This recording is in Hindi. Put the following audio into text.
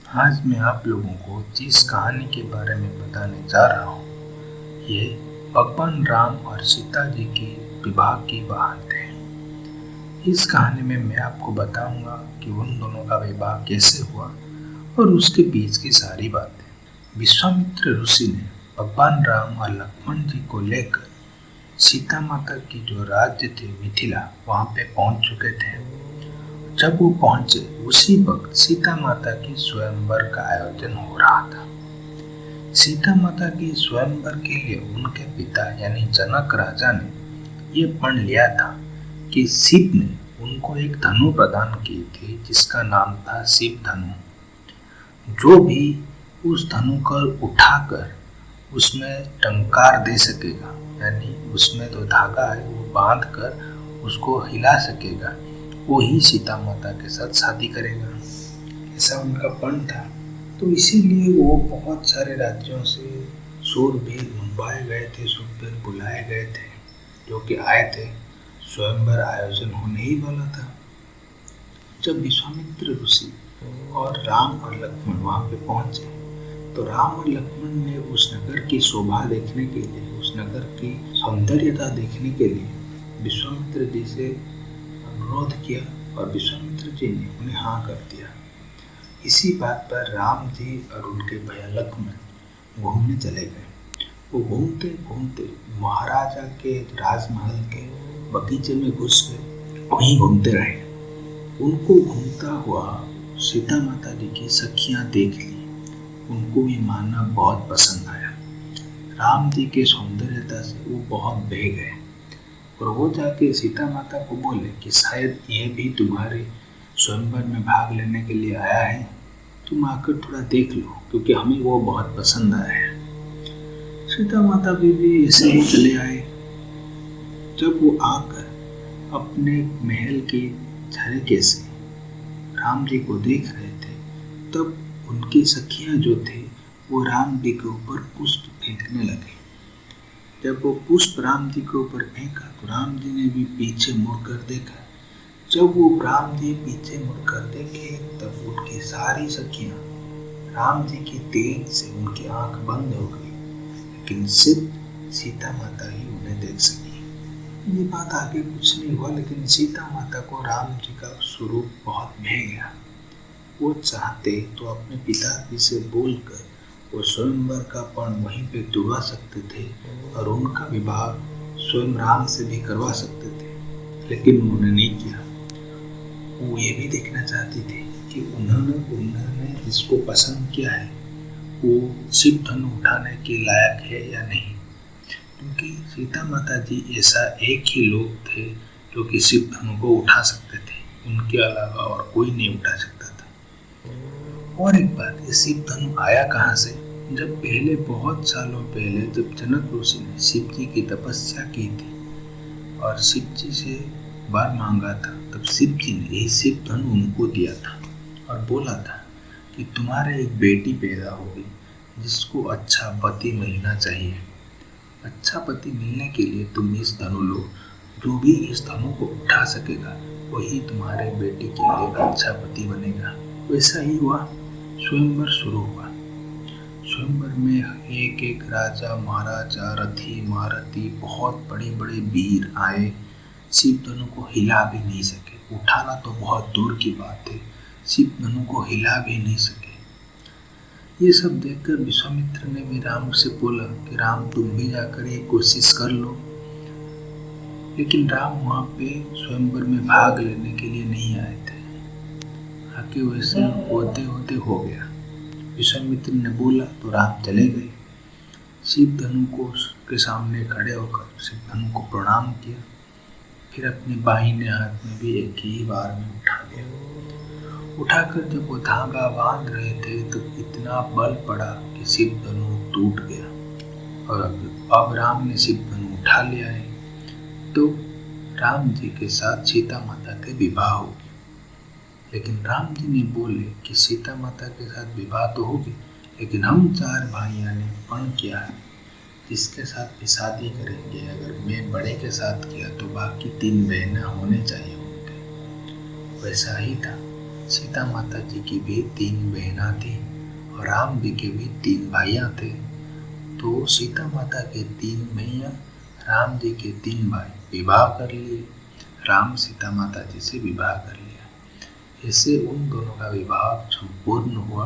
आज मैं आप लोगों को जिस कहानी के बारे में बताने जा रहा हूँ, ये भगवान राम और सीता जी की विवाह की बात है। इस कहानी में मैं आपको बताऊंगा कि उन दोनों का विवाह कैसे हुआ और उसके बीच की सारी बातें। विश्वामित्र ऋषि ने भगवान राम और लक्ष्मण जी को लेकर सीता माता की जो राज्य थे मिथिला, वहाँ पे पहुँच चुके थे। जब वो पहुंचे उसी वक्त सीता माता की स्वयंवर का आयोजन हो रहा था। सीता माता की स्वयंवर के लिए उनके पिता यानी जनक राजा ने ये पढ़ लिया था कि शिव ने उनको एक धनु प्रदान की थी जिसका नाम था शिव धनु। जो भी उस धनु को उठाकर उसमें टंकार दे सकेगा, यानी उसमें जो धागा है वो बांध कर उसको हिला सकेगा, वो ही सीता माता के साथ शादी करेगा। ऐसा उनका पण था। तो इसीलिए वो बहुत सारे राज्यों से शूरवीर मंगवाए गए थे, शूरवीर बुलाए गए थे, जो कि आए थे। स्वयंवर आयोजन होने ही वाला था। जब विश्वामित्र ऋषि और राम और लक्ष्मण वहाँ पे पहुँचे तो राम और लक्ष्मण ने उस नगर की शोभा देखने के लिए, उस नगर की सौंदर्यता देखने के लिए विश्वामित्र जी से अनुरोध किया और विश्वामित्र जी ने उन्हें हाँ कर दिया। इसी बात पर राम जी और उनके भैया लक्ष्मण घूमने चले गए। वो घूमते घूमते महाराजा के राजमहल के बगीचे में घुस गए, वहीं घूमते रहे। उनको घूमता हुआ सीता माता जी की सखियां देख ली। उनको ये मानना बहुत पसंद आया। राम जी के सौंदर्यता से वो बहुत बह गए और वो जाके सीता माता को बोले कि शायद ये भी तुम्हारे स्वयंवर में भाग लेने के लिए आया है, तुम आकर थोड़ा देख लो, क्योंकि हमें वो बहुत पसंद आया है। सीता माता भी ऐसे ही चले आए। जब वो आकर अपने महल के झरोखे से राम जी को देख रहे थे, तब उनकी सखियां जो थे वो राम जी के ऊपर पुष्प फेंकने लगे। जब वो पुष्प राम जी के ऊपर फेंका तो राम जी ने भी पीछे मुड़कर देखा। जब वो राम जी पीछे मुड़कर देखे तब उनकी सारी सखियां राम जी की तेज से उनकी आंख बंद हो गई, लेकिन सिर्फ सीता माता ही उन्हें देख सकी। ये बात आगे कुछ नहीं हुआ, लेकिन सीता माता को राम जी का स्वरूप बहुत भय गया। वो चाहते तो अपने पिता जी से बोलकर वो स्वयंवर का पण वहीं पे तुड़वा सकते थे और उनका विवाह स्वयं राम से भी करवा सकते थे, लेकिन उन्होंने नहीं किया। वो ये भी देखना चाहती थी कि उन्होंने जिसको पसंद किया है वो शिव धनु उठाने के लायक है या नहीं, क्योंकि सीता माता जी ऐसा एक ही लोग थे जो कि शिव धनु को उठा सकते थे। उनके अलावा और कोई नहीं उठा सकता था। और एक बात, ये शिव धनु आया कहाँ से? जब पहले, बहुत सालों पहले, जब जनक ऋषि ने शिव जी की तपस्या की थी और शिव जी से वर मांगा था, तब शिव जी ने यही शिव धनु उनको दिया था और बोला था कि तुम्हारे एक बेटी पैदा होगी जिसको अच्छा पति मिलना चाहिए। अच्छा पति मिलने के लिए तुम इस धनु लो। जो भी इस धनु को उठा सकेगा वही तुम्हारे बेटी के लिए अच्छा पति बनेगा। वैसा ही हुआ। स्वयंवर शुरू हुआ। स्वयंवर में एक एक राजा, महाराजा, रथी, महारथी, बहुत बड़े बड़े वीर आए। शिव धनु को हिला भी नहीं सके। उठाना तो बहुत दूर की बात है, शिव धनु को हिला भी नहीं सके। ये सब देखकर विश्वामित्र ने भी राम से बोला कि राम तुम भी जाकर ये कोशिश कर लो, लेकिन राम वहाँ पे स्वयंवर में भाग लेने के लिए नहीं आए थे। आके वैसे होते होते हो गया। विश्वामित्र ने बोला तो राम चले गए। शिव धनु को के सामने खड़े होकर शिव धनु को प्रणाम किया, फिर अपने बाहिने हाथ में भी एक ही बार में उठा लिया। उठाकर जब वो धागा बांध रहे थे तो इतना बल पड़ा कि शिव धनु टूट गया। और अब राम ने शिव धनु उठा लिया है तो राम जी के साथ सीता माता के विवाह होगी। लेकिन राम जी ने बोले कि सीता माता के साथ विवाह तो होगी, लेकिन हम 4 भाइयों ने पण किया है, जिसके साथ भी शादी करेंगे। अगर मैं बड़े के साथ किया तो बाकी 3 बहनें होने चाहिए उनके। वैसा ही था। सीता माता जी की भी 3 बहना थी और राम जी के भी 3 भाइयाँ थे। तो सीता माता के 3 भैया, राम जी के 3 भाई विवाह कर लिए। राम सीता माता जी से विवाह कर लिया। इससे उन दोनों का विवाह संपूर्ण हुआ